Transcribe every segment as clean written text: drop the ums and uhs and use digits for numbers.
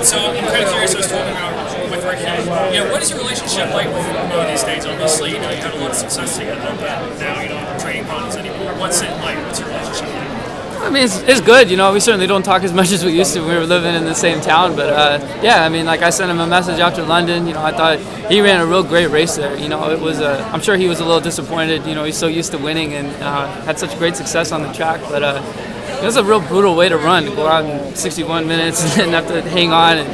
So I'm kind of curious. I was talking about with Ricky. What is your relationship like with Mo these days? Obviously, you had a lot of success together, but now you're not training partners anymore. What's it like? What's your relationship like? I mean, it's good. We certainly don't talk as much as we used to when we were living in the same town. But yeah, I mean, like I sent him a message after London. I thought he ran a real great race there. It was. I'm sure he was a little disappointed. He's so used to winning and had such great success on the track. But it was a real brutal way to run. To go out in 61 minutes and have to hang on. And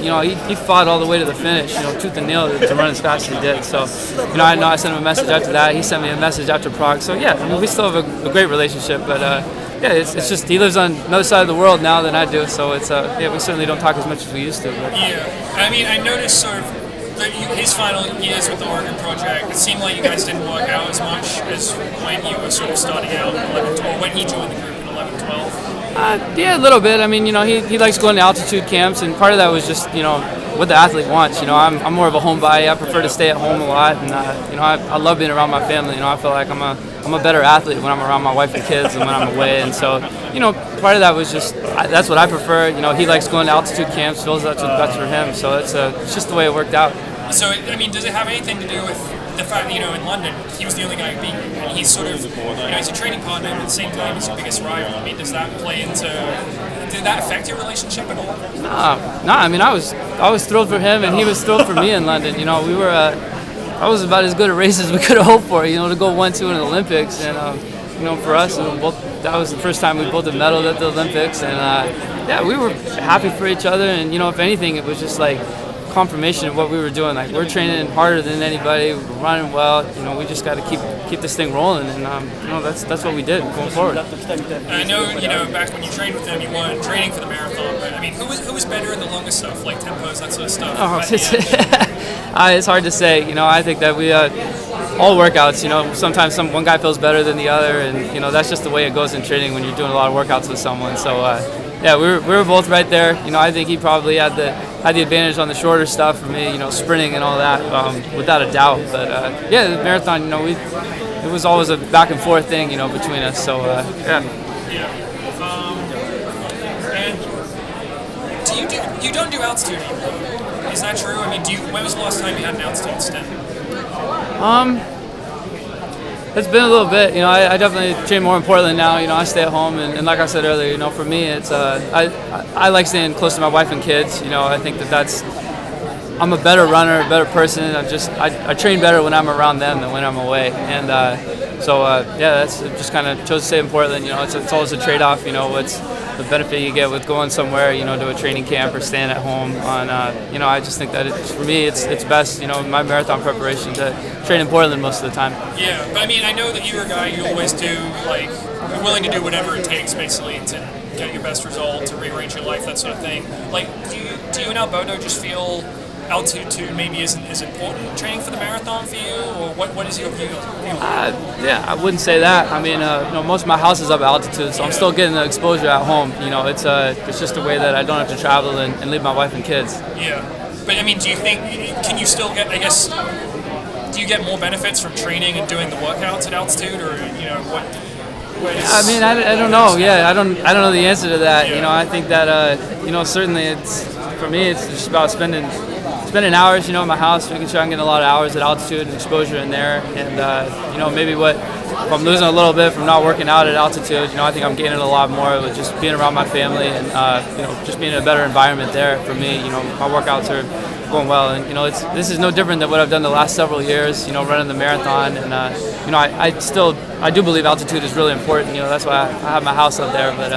he fought all the way to the finish. Tooth and nail to run as fast as he did. So I sent him a message after that. He sent me a message after Prague. So yeah, I mean, we still have a great relationship. But yeah, it's just he lives on another side of the world now than I do, so it's yeah, we certainly don't talk as much as we used to. But. Yeah, I mean, I noticed sort of his final years with the Oregon project. It seemed like you guys didn't work out as much as when you were sort of starting out in 11, or when he joined the group in 11, 12. Yeah, a little bit. I mean, he likes going to altitude camps, and part of that was just what the athlete wants. I'm more of a homebody. I prefer to stay at home a lot, and I love being around my family. I feel like I'm a better athlete when I'm around my wife and kids than when I'm away. And so, part of that was just that's what I prefer. He likes going to altitude camps, feels that's what's best for him. So it's just the way it worked out. So, I mean, does it have anything to do with the fact that, in London, he was the only guy who beat you, and he's sort of, he's a training partner, but at the same time, he's your biggest rival. I mean, does that play into, did that affect your relationship at all? No. I mean, I was thrilled for him, and he was thrilled for me in London. We were, I was about as good a race as we could have hoped for, to go 1-2 in the Olympics, and for us, that was the first time we both had medaled at the Olympics, and yeah, we were happy for each other, and if anything, it was just like confirmation of what we were doing. Like, we're training harder than anybody, we're running well. We just got to keep this thing rolling, and that's what we did going forward. And I know, back when you trained with him, you weren't training for the marathon. But I mean, who was better in the longer stuff, like tempos, that sort of stuff? Oh, it's hard to say. I think that we all workouts. Sometimes one guy feels better than the other, and that's just the way it goes in training when you're doing a lot of workouts with someone. So yeah, we were both right there. I think he probably had the advantage on the shorter stuff for me. Sprinting and all that, without a doubt. But yeah, the marathon. It was always a back and forth thing. Between us. So yeah. Yeah. And you don't do altitude anymore? Is that true? I mean, when was the last time you had an altitude stint? It's been a little bit. I definitely train more in Portland now. I stay at home, and like I said earlier, for me, it's I like staying close to my wife and kids. I think that's I'm a better runner, a better person. I train better when I'm around them than when I'm away, and so yeah, that's just kind of chose to stay in Portland. It's always a trade-off. What's the benefit you get with going somewhere, to a training camp or staying at home. I just think that for me, it's best, my marathon preparation to train in Portland most of the time. Yeah, but I mean, I know that you're a guy you always do, like, you're willing to do whatever it takes, basically, to get your best result, to rearrange your life, that sort of thing. Like, do you and Alberto just feel altitude maybe isn't as important training for the marathon for you, or what is your view? Yeah, I wouldn't say that. I mean, most of my house is up at altitude, so I'm still getting the exposure at home. It's just a way that I don't have to travel and leave my wife and kids. Yeah, but I mean, do you think, can you still get, I guess, do you get more benefits from training and doing the workouts at altitude, or what? I mean, I don't know. Yeah, I don't know the answer to that. Yeah. I think that certainly for me it's just about spending hours, in my house, making sure I'm getting a lot of hours at altitude and exposure in there. And, maybe if I'm losing a little bit from not working out at altitude, I think I'm gaining a lot more with just being around my family and, just being in a better environment there for me. My workouts are going well. And, this is no different than what I've done the last several years, running the marathon. And, I do believe altitude is really important. That's why I have my house up there. But,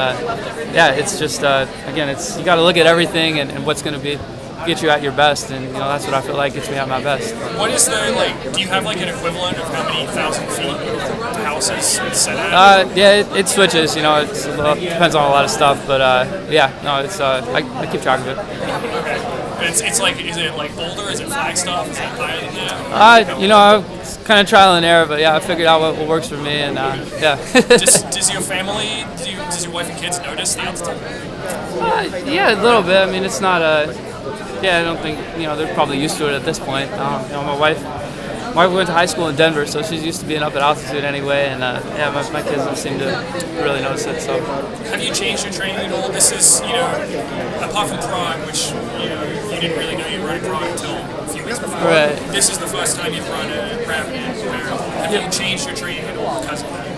yeah, it's just, again, you got to look at everything and what's going to get you at your best, and that's what I feel like gets me at my best. What is do you have like an equivalent of how many thousand feet the house is set at? Yeah, it switches, it depends on a lot of stuff, but yeah, no, it's I keep track of it. Okay. It's like, is it like Boulder, is it Flagstaff, is it higher than that? It's kind of trial and error, but yeah, I figured out what works for me, and yeah. Does your family, does your wife and kids notice the altitude? Yeah, a little bit. I mean, it's not yeah, I don't think, they're probably used to it at this point. My wife went to high school in Denver, so she's used to being up at altitude anyway, and yeah, my kids don't seem to really notice it. So, have you changed your training at all? This is, apart from Prague, which didn't really know you were running Prague until a few weeks before. Right. This is the first time you've run a rapid marathon. Have you changed your training at all because of that?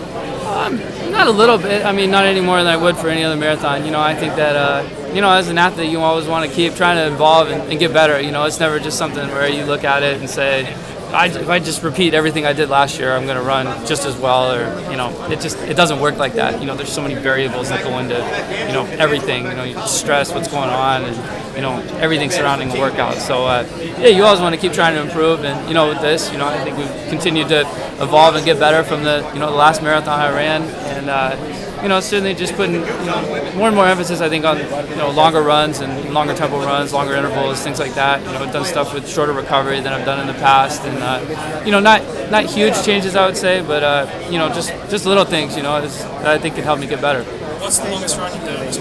Not a little bit. I mean, not any more than I would for any other marathon. I think that, as an athlete, you always want to keep trying to evolve and get better. It's never just something where you look at it and say, if I just repeat everything I did last year, I'm going to run just as well. Or, it doesn't work like that. There's so many variables that go into, everything. Stress, what's going on, and, everything surrounding the workout. So, you always want to keep trying to improve. And, with this, I think we've continued to evolve and get better from the last marathon I ran. And, certainly just putting, more and more emphasis, I think, on, longer runs and longer tempo runs, longer intervals, things like that. I've done stuff with shorter recovery than I've done in the past. And, not huge changes, I would say, but, just little things, that I think can help me get better. What's the longest run you've done?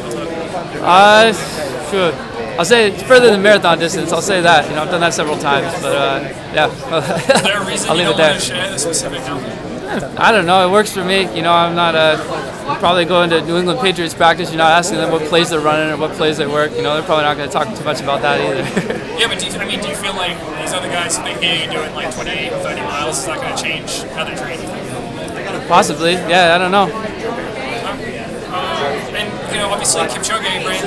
Sure. I'll say it's further than marathon distance. I'll say that. I've done that several times, but yeah. Is there a reason I'll you leave don't it there. want to share the specific number? I don't know. It works for me. I'm not probably going to New England Patriots practice. You're not asking them what plays they're running or what plays they work. They're probably not going to talk too much about that either. Yeah, but do you feel like these other guys, if they hear you doing like 28, 30 miles, is that going to change how they train? Possibly. Yeah, I don't know. And obviously Kipchoge ran.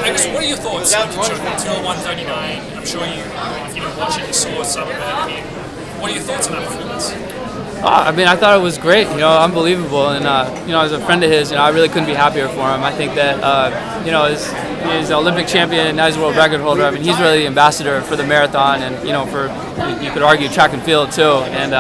I guess, what are your thoughts on Kipchoge until 139? I'm sure if you were watching, you saw some of it. I mean, what are your thoughts on that performance? I thought it was great, unbelievable, and as a friend of his, I really couldn't be happier for him. I think that, he's an Olympic champion, now he's a world record holder. I mean, he's really the ambassador for the marathon, and for you could argue track and field too. And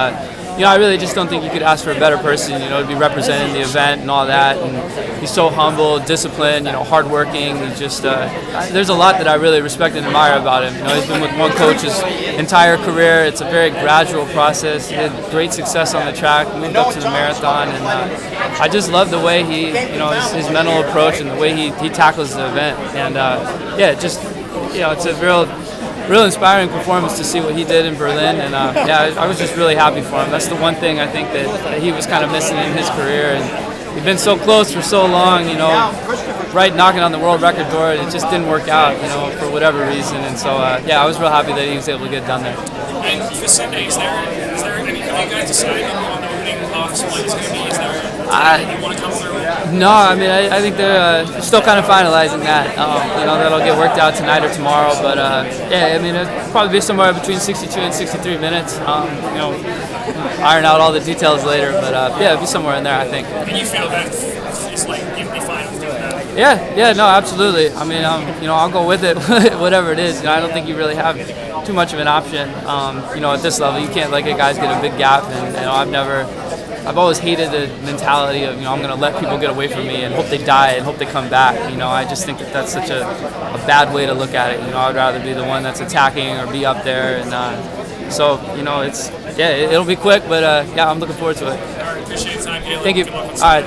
I really just don't think you could ask for a better person, to be representing the event and all that. And he's so humble, disciplined, hardworking. He's just there's a lot that I really respect and admire about him. He's been with one coach his entire career. It's a very gradual process. He had great success on the track, moved up to the marathon, and I just love the way he, his mental approach and the way he tackles the event. And it's a real inspiring performance to see what he did in Berlin, and I was just really happy for him. That's the one thing I think that he was kind of missing in his career, and he'd been so close for so long, right knocking on the world record door, and it just didn't work out, for whatever reason. And so, I was real happy that he was able to get it done there. And for Sunday, have you guys decided on the opening off split is going to be? Is there you want to come through? No, I think they're still kind of finalizing that. That'll get worked out tonight or tomorrow. But it'll probably be somewhere between 62 and 63 minutes. Iron out all the details later. But it'll be somewhere in there, I think. And you feel that it's like you'd be fine with doing that? Yeah, no, absolutely. I mean, I'll go with it, whatever it is. I don't think you really have too much of an option. At this level, you can't let guys get a big gap, and I've always hated the mentality of, I'm going to let people get away from me and hope they die and hope they come back. I just think that that's such a bad way to look at it. I would rather be the one that's attacking or be up there. And it'll be quick, but I'm looking forward to it. All right, appreciate your time, Galen. Thank you. Good luck on All right.